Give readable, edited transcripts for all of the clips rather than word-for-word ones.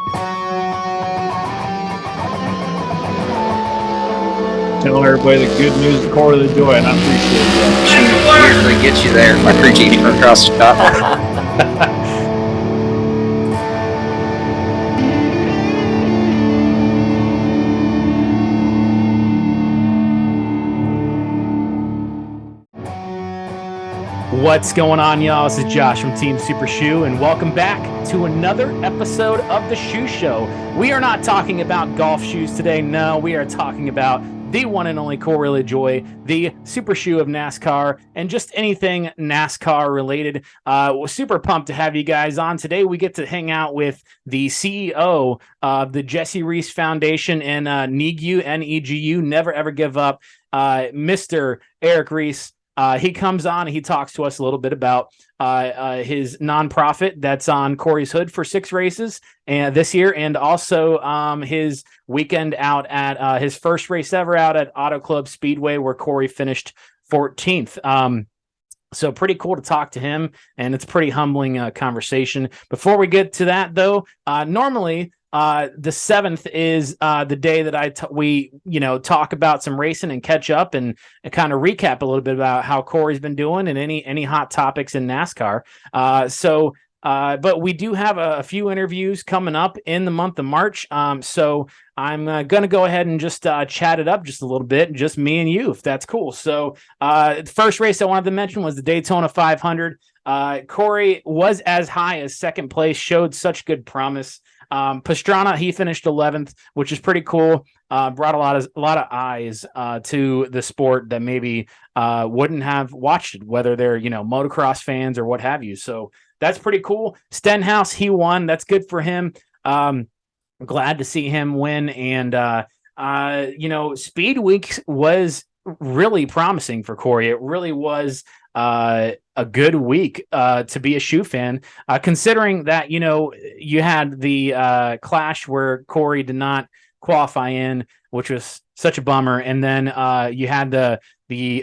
Tell everybody the good news, the core of the joy, and I appreciate that. She usually gets you there by preaching from across the top. What's going on, y'all? This is Josh from Team Super Shoe, and welcome back to another episode of the Shoe Show. We are not talking about golf shoes today. No, we are talking about the one and only core LaJoie, the Super Shoe of NASCAR, and just anything NASCAR related. We're super pumped to have you guys on. Today we get to hang out with the CEO of the Jessie Rees Foundation and NEGU, NEGU, Never Ever Give Up, Mr. Erik Rees. He comes on and he talks to us a little bit about his nonprofit that's on Corey's hood for 6 races and this year, and also his weekend out at his first race ever out at Auto Club Speedway, where Corey finished 14th. So pretty cool to talk to him, and it's a pretty humbling conversation. Before we get to that, though, normally the 7th is the day that we talk about some racing and catch up and kind of recap a little bit about how Corey's been doing and any hot topics in NASCAR. But we do have a few interviews coming up in the month of March. So I'm going to go ahead and just chat it up just a little bit, just me and you, if that's cool. So the first race I wanted to mention was the Daytona 500. Corey was as high as second place, showed such good promise. Pastrana, he finished 11th, which is pretty cool. Brought a lot of eyes to the sport that maybe wouldn't have watched it, whether they're motocross fans or what have you. So that's pretty cool. Stenhouse, he won. That's good for him. Glad to see him win. And Speed Week was really promising for Corey. It really was a good week to be a shoe fan, considering that you had the clash where Corey did not qualify in, which was such a bummer, and then you had the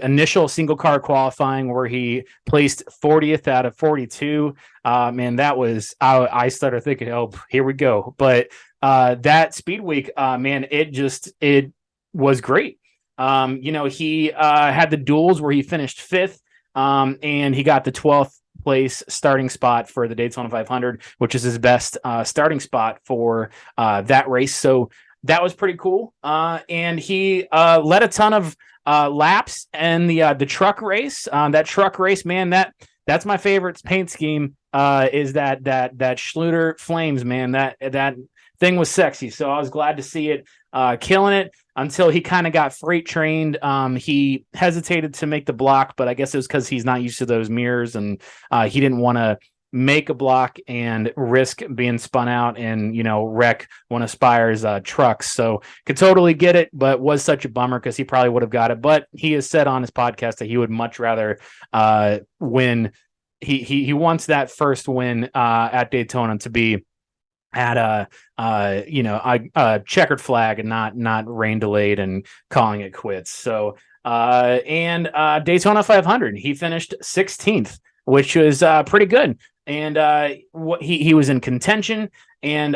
initial single car qualifying where he placed 40th out of 42. Man, that was I started thinking, oh, here we go. But that Speed Week, man, it was great. He had the duels where he finished 5th. And he got the 12th place starting spot for the Daytona 500, which is his best starting spot for that race. So that was pretty cool. And he led a ton of laps in the truck race. That truck race, man, that's my favorite paint scheme. Is that Schluter Flames, man? That thing was sexy. So I was glad to see it killing it. Until he kind of got freight trained. He hesitated to make the block, but I guess it was because he's not used to those mirrors, and he didn't want to make a block and risk being spun out and wreck one of Spire's trucks. So could totally get it, but was such a bummer because he probably would have got it. But he has said on his podcast that he would much rather win. He wants that first win at Daytona to be at a checkered flag and not rain delayed and calling it quits. So Daytona 500, he finished 16th, which was pretty good. And he was in contention, and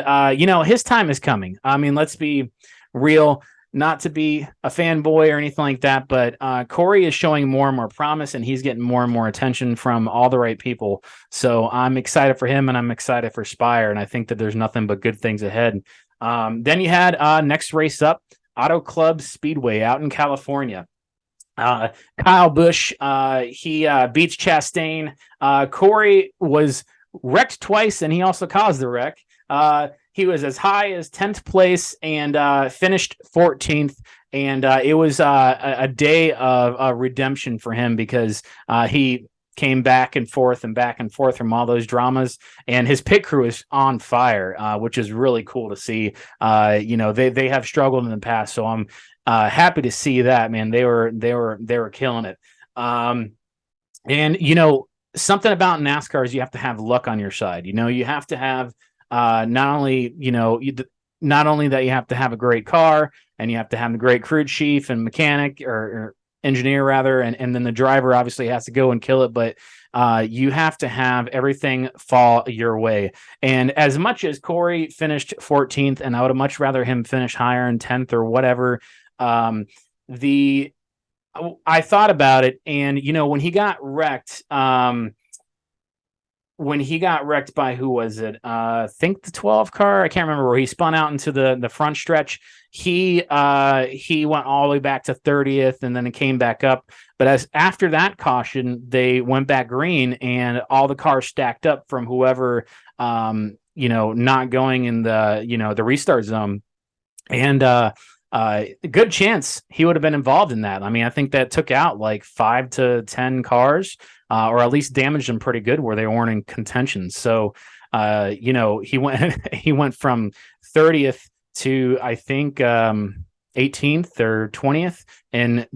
his time is coming. I mean, let's be real. Not to be a fanboy or anything like that, but Corey is showing more and more promise, and he's getting more and more attention from all the right people. So I'm excited for him, and I'm excited for Spire, and I think that there's nothing but good things ahead. Then you had next race up, Auto Club Speedway out in California. Kyle Busch, he beats Chastain. Corey was wrecked twice, and he also caused the wreck. He was as high as 10th place and finished 14th. And it was a day of redemption for him because he came back and forth from all those dramas. And his pit crew is on fire, which is really cool to see. They have struggled in the past, so I'm happy to see that, man. They were killing it. Something about NASCAR is you have to have luck on your side. You have to have not only that you have to have a great car and you have to have a great crew chief and mechanic or engineer rather, and then the driver obviously has to go and kill it, but you have to have everything fall your way. And as much as Corey finished 14th, and I would have much rather him finish higher in 10th or whatever, I thought about it, and when he got wrecked, by, who was it? I think the 12 car. I can't remember, where he spun out into the front stretch. He went all the way back to 30th, and then it came back up. But after that caution, they went back green, and all the cars stacked up from whoever not going in the restart zone, and good chance he would have been involved in that. I mean, I think that took out like 5 to 10 cars, or at least damaged them pretty good where they weren't in contention. So, he went from 30th to, I think, 18th or 20th, and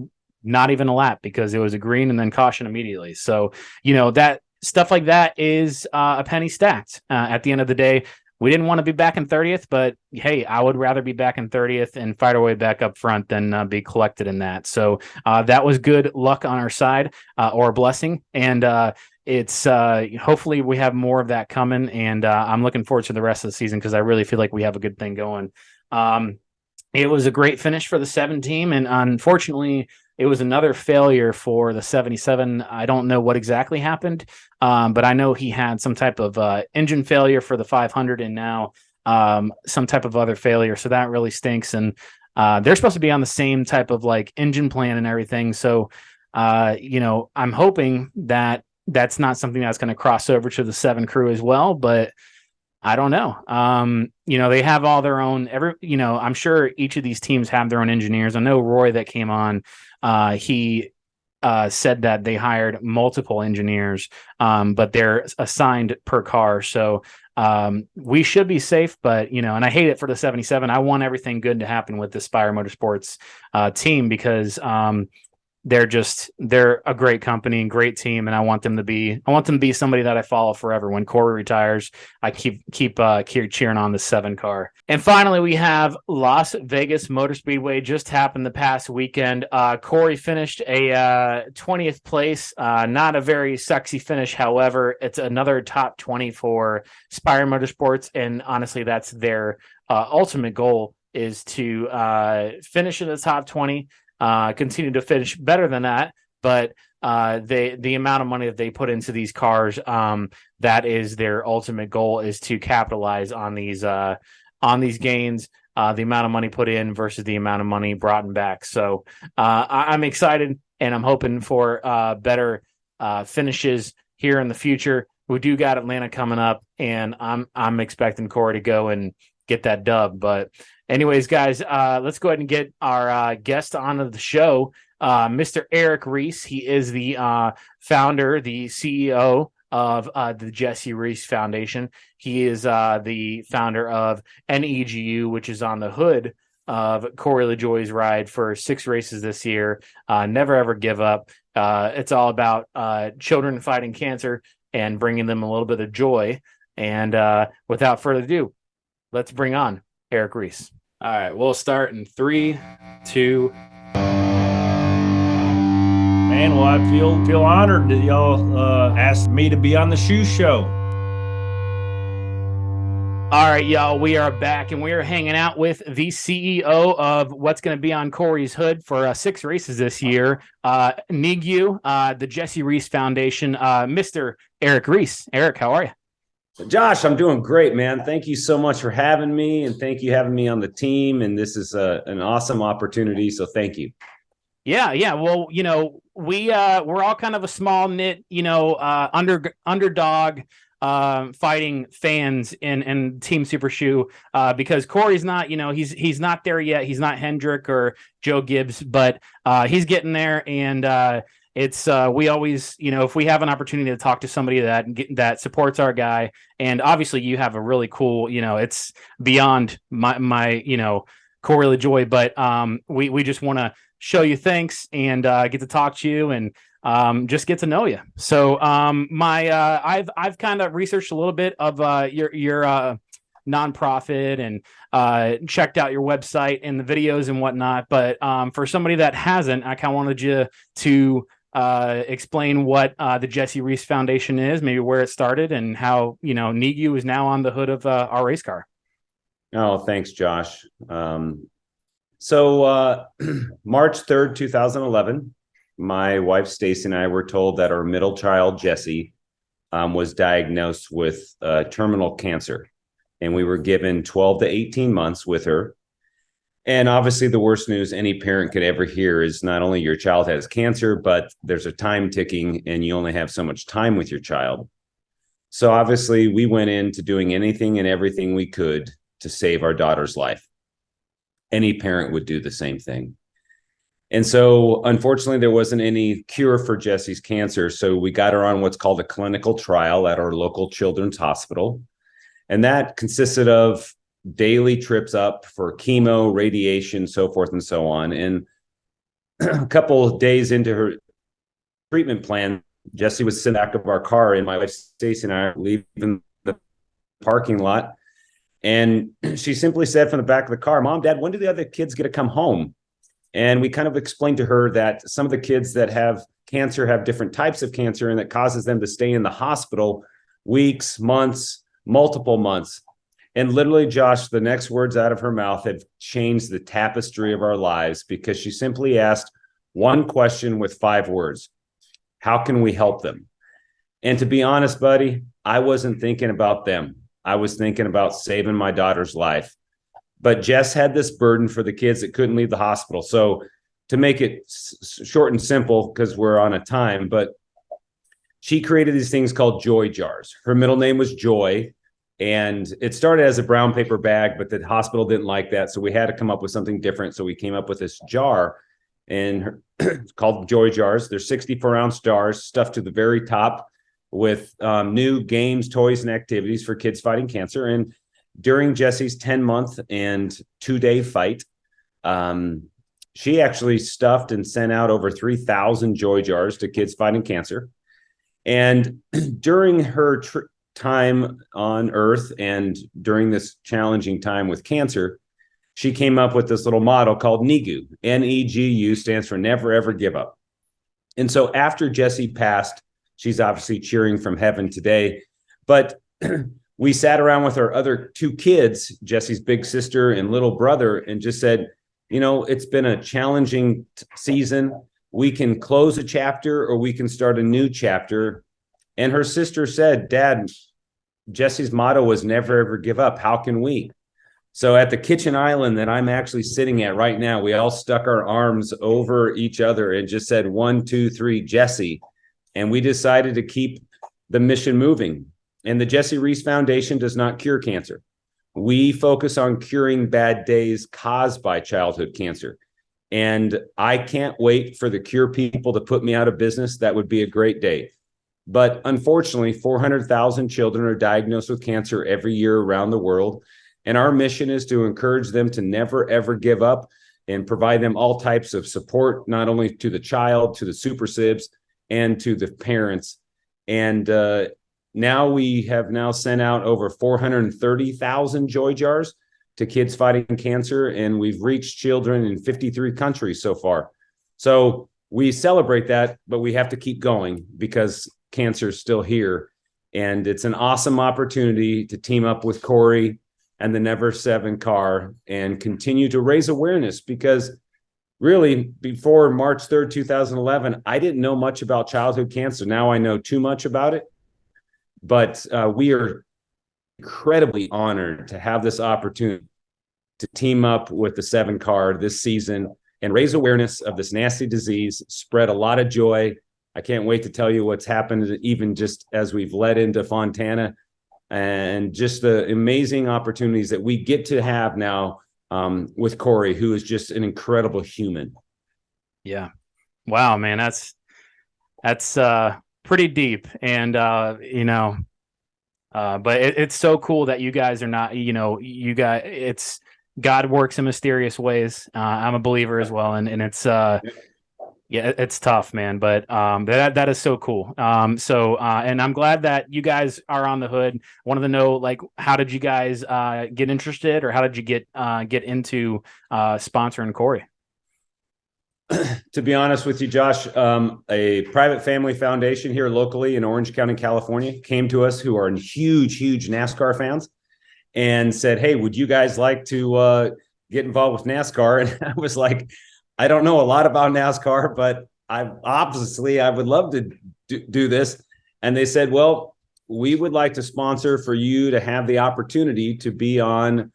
not even a lap, because it was a green and then caution immediately. So, that stuff like that is a penny stacked. At the end of the day, we didn't want to be back in 30th, but hey, I would rather be back in 30th and fight our way back up front than be collected in that. So that was good luck on our side, or a blessing. And it's hopefully we have more of that coming. And I'm looking forward to the rest of the season, because I really feel like we have a good thing going. It was a great finish for the 7 team. And unfortunately, it was another failure for the 77. I don't know what exactly happened, but I know he had some type of engine failure for the 500, and now some type of other failure. So that really stinks. And they're supposed to be on the same type of like engine plan and everything. So, I'm hoping that that's not something that's going to cross over to the 7 crew as well, but I don't know. They have all their own, I'm sure each of these teams have their own engineers. I know Roy that came on, he said that they hired multiple engineers, but they're assigned per car. So we should be safe, but, and I hate it for the 77. I want everything good to happen with the Spire Motorsports team, because they're a great company and great team, and I want them to be somebody that I follow forever. When Corey retires, I keep cheering on the 7 car. And finally, we have Las Vegas Motor Speedway. Just happened the past weekend. Corey finished a 20th place. Not a very sexy finish, however. It's another top 20 for Spire Motorsports, and honestly, that's their ultimate goal, is to finish in the top 20. Continue to finish better than that, but the amount of money that they put into these cars, that is their ultimate goal, is to capitalize on these gains, the amount of money put in versus the amount of money brought back. So I'm excited, and I'm hoping for better finishes here in the future. We do got Atlanta coming up, and I'm expecting Corey to go and get that dub. But anyways, guys, let's go ahead and get our guest onto the show, Mr. Erik Rees. He is the founder, the CEO of the Jessie Rees Foundation. He is the founder of NEGU, which is on the hood of Corey LaJoie's ride for 6 races this year. Never ever give up. It's all about children fighting cancer and bringing them a little bit of joy. And without further ado, let's bring on Erik Rees. All right, we'll start in 3, 2. Man, well, I feel honored that y'all asked me to be on the shoe show. All right, y'all, we are back, and we are hanging out with the CEO of what's going to be on Corey's hood for 6 races this year, NEGU, the Jessie Rees Foundation, Mr. Erik Rees. Erik, how are you? Josh, I'm doing great, man. Thank you so much for having me, and thank you having me on the team. And this is an awesome opportunity, so thank you. Yeah. Well, we're all kind of a small knit, underdog fighting fans in Team Super Shoe, because Corey's not, he's not there yet. He's not Hendrick or Joe Gibbs, but he's getting there, and it's we always, if we have an opportunity to talk to somebody that supports our guy, and obviously you have a really cool, it's beyond my Corey LaJoie, but we just want to show you thanks and get to talk to you and just get to know you. So I've kind of researched a little bit of your nonprofit and checked out your website and the videos and whatnot. But for somebody that hasn't, I kind of wanted you to explain what the Jessie Rees Foundation is, maybe where it started, and how, NEGU is now on the hood of our race car. Oh, thanks, Josh. So March 3rd, 2011, my wife, Stacy, and I were told that our middle child, Jessie, was diagnosed with terminal cancer. And we were given 12 to 18 months with her. And obviously, the worst news any parent could ever hear is not only your child has cancer, but there's a time ticking and you only have so much time with your child. So obviously, we went into doing anything and everything we could to save our daughter's life. Any parent would do the same thing. And so, unfortunately, there wasn't any cure for Jessie's cancer. So we got her on what's called a clinical trial at our local children's hospital. And that consisted of daily trips up for chemo, radiation, so forth and so on. And a couple of days into her treatment plan, Jessie was sitting back of our car, and my wife, Stacy, and I are leaving the parking lot. And she simply said from the back of the car, "Mom, Dad, when do the other kids get to come home?" And we kind of explained to her that some of the kids that have cancer have different types of cancer, and that causes them to stay in the hospital weeks, months, multiple months. And literally, Josh, the next words out of her mouth have changed the tapestry of our lives, because she simply asked one question with 5 words: how can we help them? And to be honest, buddy, I wasn't thinking about them. I was thinking about saving my daughter's life. But Jess had this burden for the kids that couldn't leave the hospital. So to make it short and simple, because we're on a time, but she created these things called Joy Jars. Her middle name was Joy, and it started as a brown paper bag, but the hospital didn't like that. So we had to come up with something different. So we came up with this jar, and it's called Joy Jars. They're 64-ounce jars stuffed to the very top with new games, toys, and activities for kids fighting cancer. And during Jessie's 10-month and 2-day fight, she actually stuffed and sent out over 3,000 Joy Jars to kids fighting cancer. And during her time on Earth and during this challenging time with cancer, she came up with this little motto called NEGU. NEGU stands for Never Ever Give Up. And so after Jessie passed, she's obviously cheering from heaven today. But we sat around with our other 2 kids, Jessie's big sister and little brother, and just said, it's been a challenging season. We can close a chapter or we can start a new chapter. And her sister said, "Dad, Jessie's motto was never ever give up. How can we?" So at the kitchen island that I'm actually sitting at right now, we all stuck our arms over each other and just said, 1, 2, 3, Jessie. And we decided to keep the mission moving. And the Jessie Rees Foundation does not cure cancer. We focus on curing bad days caused by childhood cancer. And I can't wait for the cure people to put me out of business. That would be a great day. But unfortunately, 400,000 children are diagnosed with cancer every year around the world. And our mission is to encourage them to never, ever give up and provide them all types of support, not only to the child, to the super sibs, and to the parents. And now we have sent out over 430,000 Joy Jars to kids fighting cancer, and we've reached children in 53 countries so far. So we celebrate that, but we have to keep going because cancer is still here. And it's an awesome opportunity to team up with Corey and the Never 7 car and continue to raise awareness, because really, before March 3rd, 2011, I didn't know much about childhood cancer. Now I know too much about it. But we are incredibly honored to have this opportunity to team up with the 7 car this season and raise awareness of this nasty disease, spread a lot of joy. I can't wait to tell you what's happened, even just as we've led into Fontana, and just the amazing opportunities that we get to have now with Corey, who is just an incredible human. Yeah. Wow, man. That's pretty deep. And, but it's so cool that you guys are not, God works in mysterious ways. I'm a believer as well. And it's, Yeah, it's tough, man, but that is so cool. And I'm glad that you guys are on the hood. Wanted to know, like, how did you guys get interested, or how did you get into sponsoring Corey? To be honest with you, Josh, a private family foundation here locally in Orange County, California, came to us, who are huge NASCAR fans, and said, "Hey, would you guys like to get involved with NASCAR?" And I was like, "I don't know a lot about NASCAR, but I would love to do this." And they said, "Well, we would like to sponsor for you to have the opportunity to be on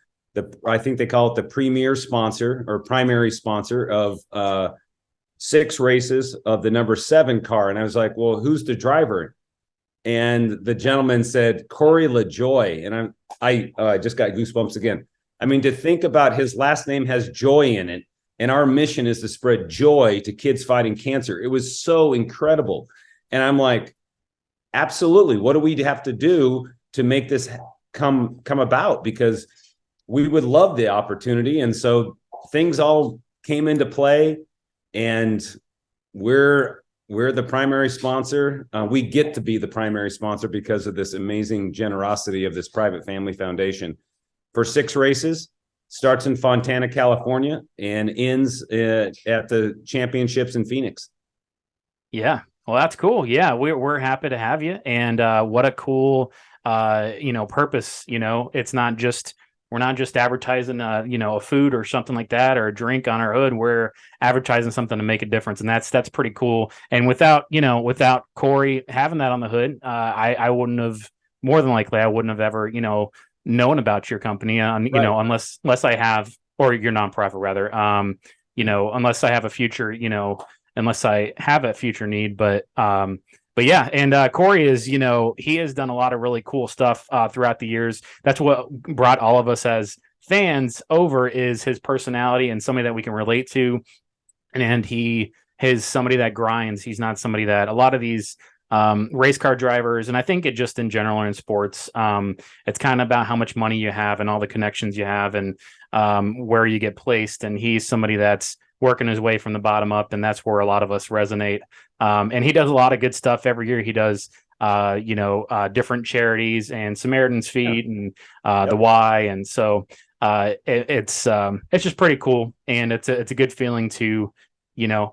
I think they call it the premier sponsor or primary sponsor of 6 races of the number 7 car." And I was like, "Well, who's the driver?" And the gentleman said, "Corey LaJoie." And I just got goosebumps again. I mean, to think about, his last name has joy in it, and our mission is to spread joy to kids fighting cancer. It was so incredible. And I'm like, absolutely. What do we have to do to make this come about? Because we would love the opportunity. And so things all came into play, and we're the primary sponsor. We get to be the primary sponsor because of this amazing generosity of this private family foundation for 6 races. Starts in Fontana, California, and ends at the championships in Phoenix. Yeah, well, that's cool. Yeah, we're happy to have you, and what a cool purpose. It's not just, we're not just advertising a food or something like that, or a drink on our hood. We're advertising something to make a difference, and that's pretty cool. And without Corey having that on the hood, I wouldn't have, more than likely I wouldn't have ever known about your company, Right. Unless I have, or your nonprofit rather, unless I have a future, unless I have a future need. But yeah, and Corey is, he has done a lot of really cool stuff throughout the years. That's what brought all of us as fans over, is his personality and somebody that we can relate to. And he is somebody that grinds. He's not somebody that, a lot of these race car drivers, and I think it just in general in sports, it's kind of about how much money you have and all the connections you have, and where you get placed. And he's somebody that's working his way from the bottom up, and that's where a lot of us resonate. And he does a lot of good stuff every year. He does different charities, and Samaritan's Feet, and the Y. And so it's just pretty cool, and it's a good feeling to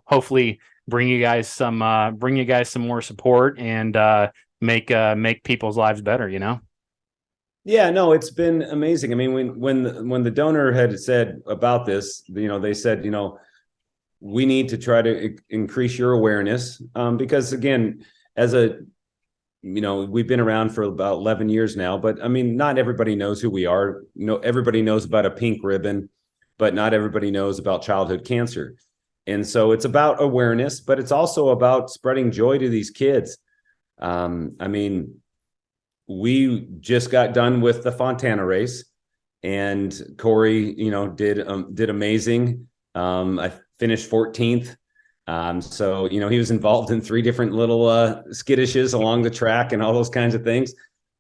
hopefully bring you guys some more support, and make people's lives better. Yeah, no, it's been amazing. I mean, when the donor had said about this, they said, we need to try to increase your awareness, because again, we've been around for about 11 years now, but I mean, not everybody knows who we are. Everybody knows about a pink ribbon, but not everybody knows about childhood cancer. And so it's about awareness, but it's also about spreading joy to these kids. I mean, we just got done with the Fontana race, and Corey, did amazing. I finished 14th. So, he was involved in 3 different little skittishes along the track and all those kinds of things.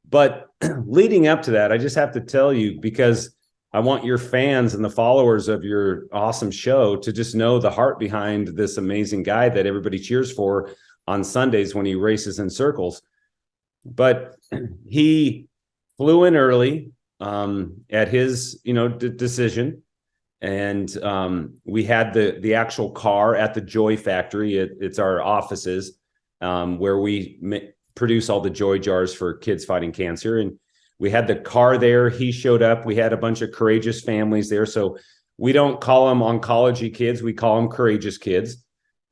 But leading up to that, I just have to tell you, because I want your fans and the followers of your awesome show to just know the heart behind this amazing guy that everybody cheers for on Sundays when he races in circles. But he flew in early at his, decision. And we had the actual car at the Joy factory. It's our offices where we produce all the joy jars for kids fighting cancer. And we had the car there. He showed up. We had a bunch of courageous families there. So we don't call them oncology kids. We call them courageous kids.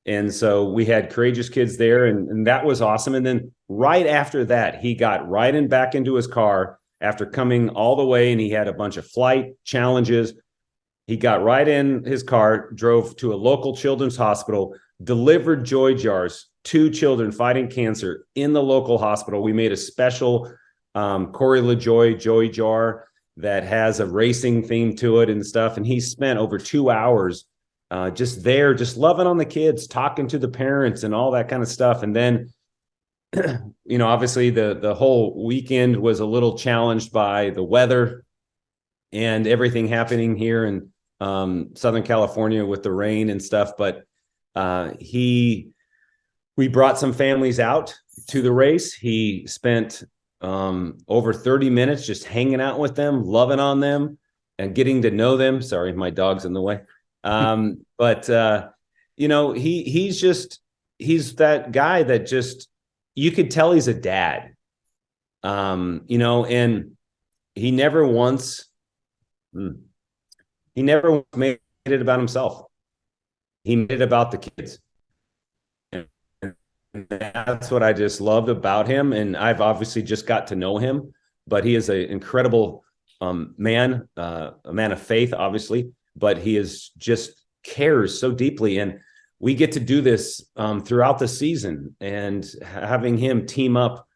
And so we had courageous kids there, and that was awesome. And then right after that, he got right back into his car after coming all the way, and he had a bunch of flight challenges. He got right in his car, drove to a local children's hospital, delivered joy jars to children fighting cancer in the local hospital. We made a special Corey LaJoie joy jar that has a racing theme to it and stuff. And he spent over 2 hours just there, just loving on the kids, talking to the parents and all that kind of stuff. And then, obviously the whole weekend was a little challenged by the weather and everything happening here in Southern California with the rain and stuff. But We brought some families out to the race. He spent over 30 minutes just hanging out with them, loving on them, and getting to know them. Sorry, my dog's in the way. But he's that guy that just, you could tell he's a dad. And he never once made it about himself. He made it about the kids. And that's what I just loved about him. And I've obviously just got to know him, but he is an incredible man, a man of faith, obviously, but he is just cares so deeply. And we get to do this throughout the season, and having him team up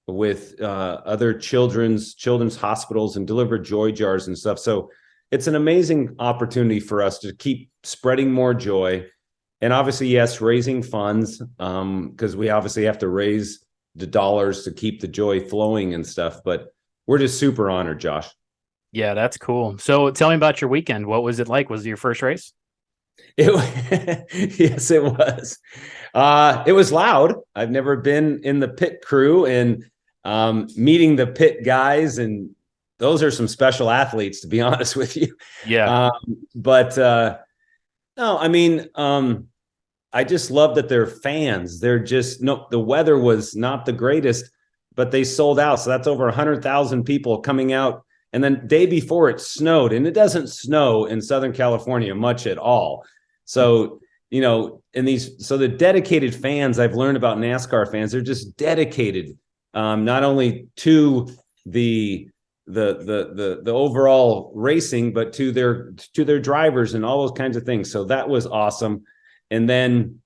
with other children's hospitals and deliver joy jars and stuff. So it's an amazing opportunity for us to keep spreading more joy. And obviously, yes, raising funds, because we obviously have to raise the dollars to keep the joy flowing and stuff. But we're just super honored, Josh. Yeah, that's cool. So tell me about your weekend. What was it like? Was it your first race? Yes, it was. It was loud. I've never been in the pit crew, and meeting the pit guys, and those are some special athletes, to be honest with you. Yeah. No, I mean, I just love that they're fans. They're just, no, the weather was not the greatest, but they sold out. So that's over 100,000 people coming out. And then day before it snowed, and it doesn't snow in Southern California much at all. So, so the dedicated fans, I've learned about NASCAR fans, they're just dedicated, not only to the overall racing, but to their drivers and all those kinds of things. So that was awesome. And then,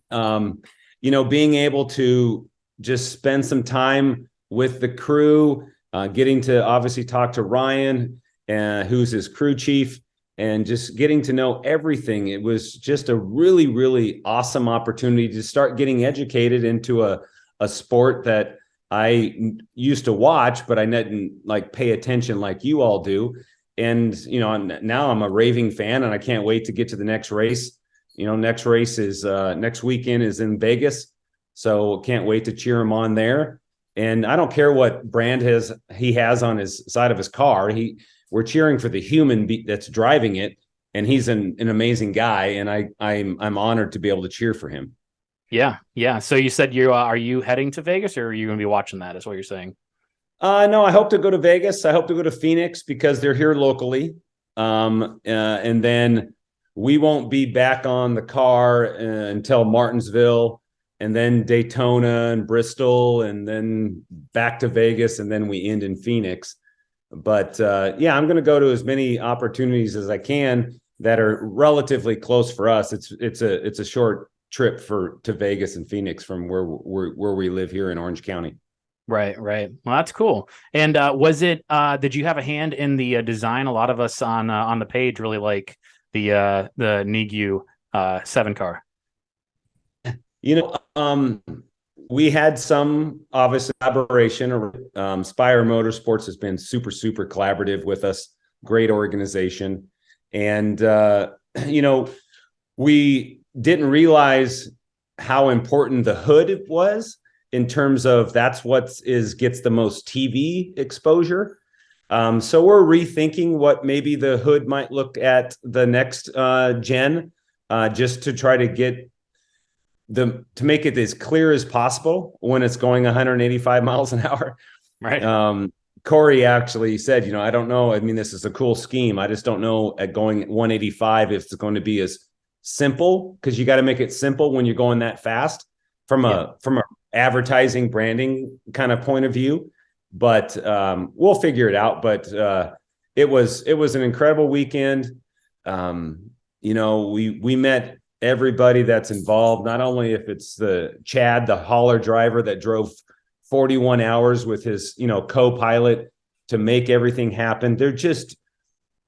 being able to just spend some time with the crew, getting to obviously talk to Ryan, who's his crew chief, and just getting to know everything. It was just a really, really awesome opportunity to start getting educated into a sport that I used to watch, but I didn't pay attention like you all do. And, now I'm a raving fan, and I can't wait to get to the next race. Next race is next weekend is in Vegas. So can't wait to cheer him on there. And I don't care what brand he has on his side of his car. We're cheering for the human that's driving it. And he's an amazing guy. And I'm honored to be able to cheer for him. Yeah. Yeah. So you said are you heading to Vegas, or are you going to be watching that, is what you're saying? No, I hope to go to Vegas. I hope to go to Phoenix because they're here locally. And then we won't be back on the car until Martinsville, and then Daytona and Bristol, and then back to Vegas, and then we end in Phoenix. But I'm going to go to as many opportunities as I can that are relatively close for us. It's a short trip to Vegas and Phoenix from where we live here in Orange County. Right. Well, that's cool. And was it? Did you have a hand in the design? A lot of us on the page really like the NEGU 7 car. We had some obvious collaboration. Spire Motorsports has been super, super collaborative with us. Great organization. And, we didn't realize how important the hood was in terms of that's gets the most TV exposure. So we're rethinking what maybe the hood might look at the next gen, just to try to get to make it as clear as possible when it's going 185 miles an hour. Right. Corey actually said, I don't know. I mean, this is a cool scheme. I just don't know at going 185 if it's going to be as simple, because you got to make it simple when you're going that fast from a advertising branding kind of point of view. But we'll figure it out. But it was an incredible weekend. We met everybody that's involved, not only if it's the hauler driver that drove 41 hours with his, co-pilot to make everything happen. They're just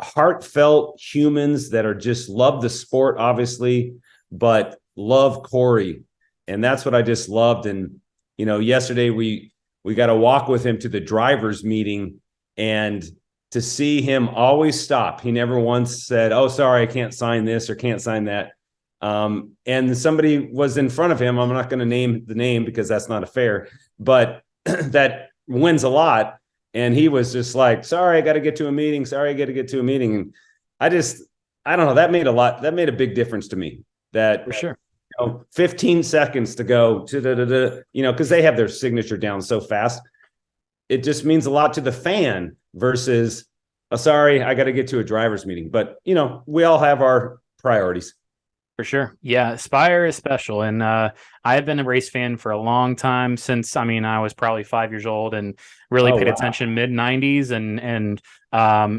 heartfelt humans that are just love the sport, obviously, but love Corey. And that's what I just loved. And, yesterday we got to walk with him to the drivers meeting, and to see him always stop. He never once said, "Oh, sorry, I can't sign this or can't sign that." And somebody was in front of him. I'm not going to name the name because that's not fair, but that wins a lot. And he was just like, sorry, I got to get to a meeting. Sorry, I got to get to a meeting. And I don't know. That made a big difference to me. That For sure. 15 seconds to go to, because they have their signature down so fast. It just means a lot to the fan versus, sorry, I got to get to a driver's meeting. But, we all have our priorities. For sure. Yeah. Spire is special. And I have been a race fan for a long time since, I was probably 5 years old and really paid attention mid 90s.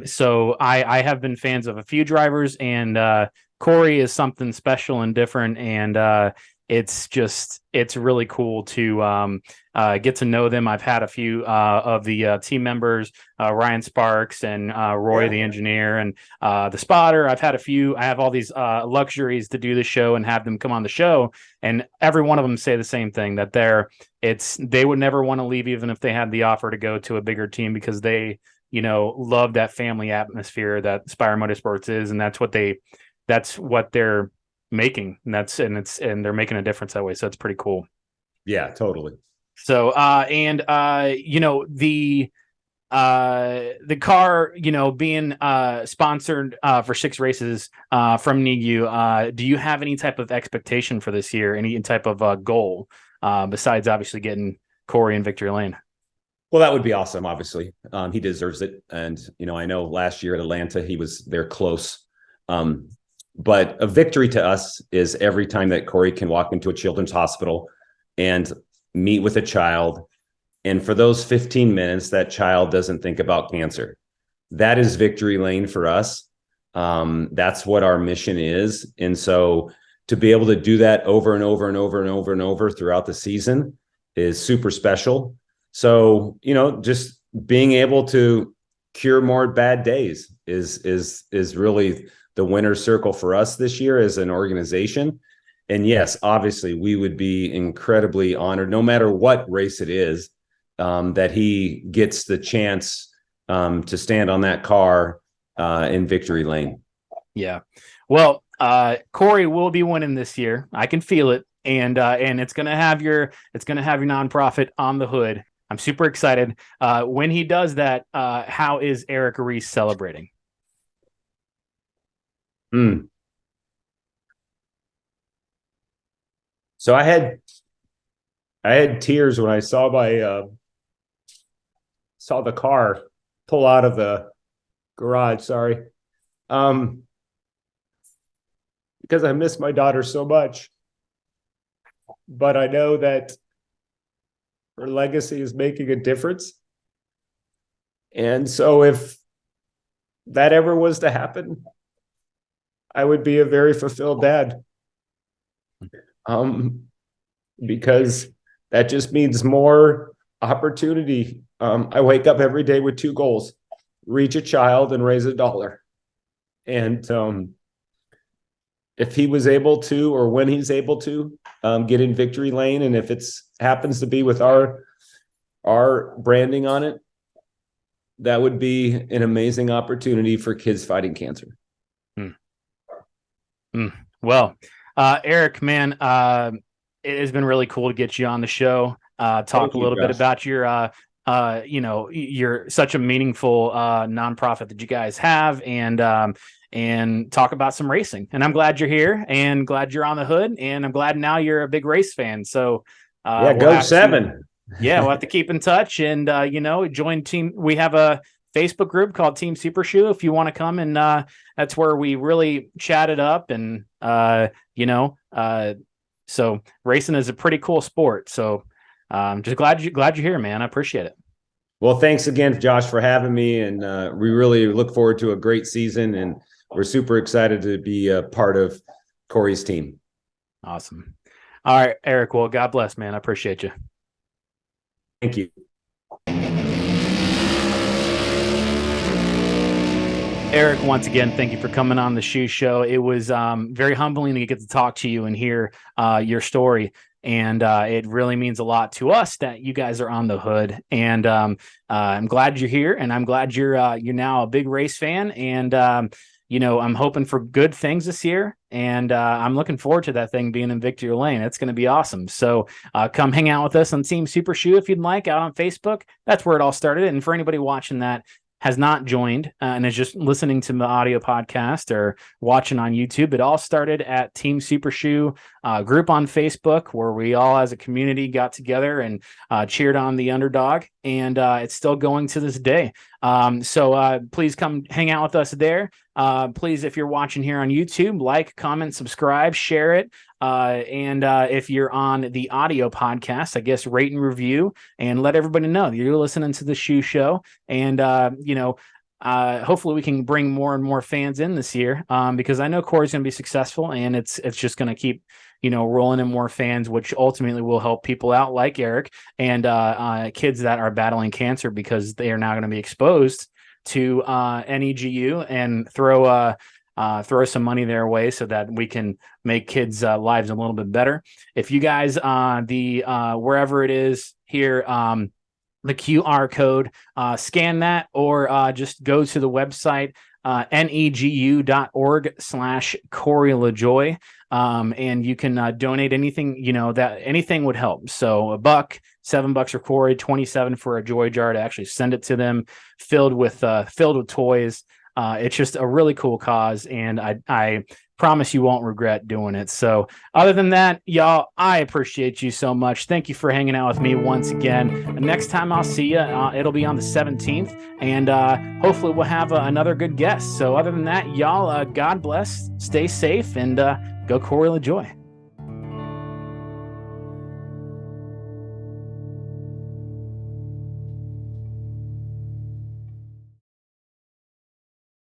So I have been fans of a few drivers, and Corey is something special and different. And it's really cool to get to know them. I've had a few of the team members, Ryan Sparks and Roy, the engineer, and the spotter. I have all these luxuries to do the show and have them come on the show. And every one of them say the same thing, that they would never want to leave, even if they had the offer to go to a bigger team, because they, love that family atmosphere that Spire Motorsports is. And that's what they're making. And they're making a difference that way. So it's pretty cool. Yeah, totally. So, the car, being sponsored for 6 races from NEGU, do you have any type of expectation for this year? Any type of goal besides obviously getting Corey in victory lane? Well, that would be awesome. Obviously, he deserves it. And, I know last year at Atlanta, he was there close. But a victory to us is every time that Corey can walk into a children's hospital and meet with a child. And for those 15 minutes, that child doesn't think about cancer. That is victory lane for us. That's what our mission is. And so to be able to do that over and over and over and over and over throughout the season is super special. So, just being able to cure more bad days is really the winner's circle for us this year as an organization. And yes, obviously we would be incredibly honored, no matter what race it is, that he gets the chance to stand on that car in victory lane. Yeah. Well, Corey will be winning this year. I can feel it. And it's going to have your nonprofit on the hood. I'm super excited. When he does that, how is Erik Rees celebrating? So I had tears when I saw the car pull out of the garage. Sorry. Because I miss my daughter so much, but I know that her legacy is making a difference. And so if that ever was to happen, I would be a very fulfilled dad. Because that just means more opportunity. I wake up every day with 2 goals: reach a child and raise $1. And if he was able to, or when he's able to, get in victory lane, and if it's happens to be with our branding on it, that would be an amazing opportunity for kids fighting cancer. Well, Erik, man, it has been really cool to get you on the show. Talk a little bit about your you're such a meaningful nonprofit that you guys have, and talk about some racing. And I'm glad you're here, and glad you're on the hood, and I'm glad now you're a big race fan. So go 7. We'll have to keep in touch, and join team. We have a Facebook group called Team Super Shoe. If you want to come, and that's where we really chat it up, and so racing is a pretty cool sport. So just glad you're here, man. I appreciate it. Well, thanks again, Josh, for having me. And we really look forward to a great season. And we're super excited to be a part of Corey's team. Awesome. All right, Erik. Well, God bless, man. I appreciate you. Thank you. Erik, once again, thank you for coming on the Shoe Show. It was very humbling to get to talk to you and hear your story. And it really means a lot to us that you guys are on the hood. And I'm glad you're here, and I'm glad you're now a big race fan. And I'm hoping for good things this year, and I'm looking forward to that thing being in victory lane. It's going to be awesome. So come hang out with us on Team Super Shoe if you'd like, out on Facebook. That's where it all started. And for anybody watching that has not joined and is just listening to the audio podcast or watching on YouTube, it all started at Team Super Shoe group on Facebook, where we all as a community got together and cheered on the underdog, and it's still going to this day. So please come hang out with us there. Please, if you're watching here on YouTube, like, comment, subscribe, share it. And if you're on the audio podcast, I guess rate and review and let everybody know that you're listening to the Shoe Show. And, hopefully we can bring more and more fans in this year, because I know Corey's going to be successful, and it's just going to keep, rolling in more fans, which ultimately will help people out like Erik and kids that are battling cancer, because they are now going to be exposed to NEGU and throw some money their way so that we can make kids' lives a little bit better. If you guys, wherever it is here, the QR code, scan that, or just go to the website, negu.org/Corey LaJoie. And you can donate anything, that anything would help. So $1, $7 for Corey, 27 for a joy jar to actually send it to them, filled with toys. It's just a really cool cause, and I promise you won't regret doing it. So other than that, y'all, I appreciate you so much. Thank you for hanging out with me once again. Next time I'll see you, it'll be on the 17th, and hopefully we'll have another good guest. So other than that, y'all, God bless, stay safe, and go Corey LaJoie.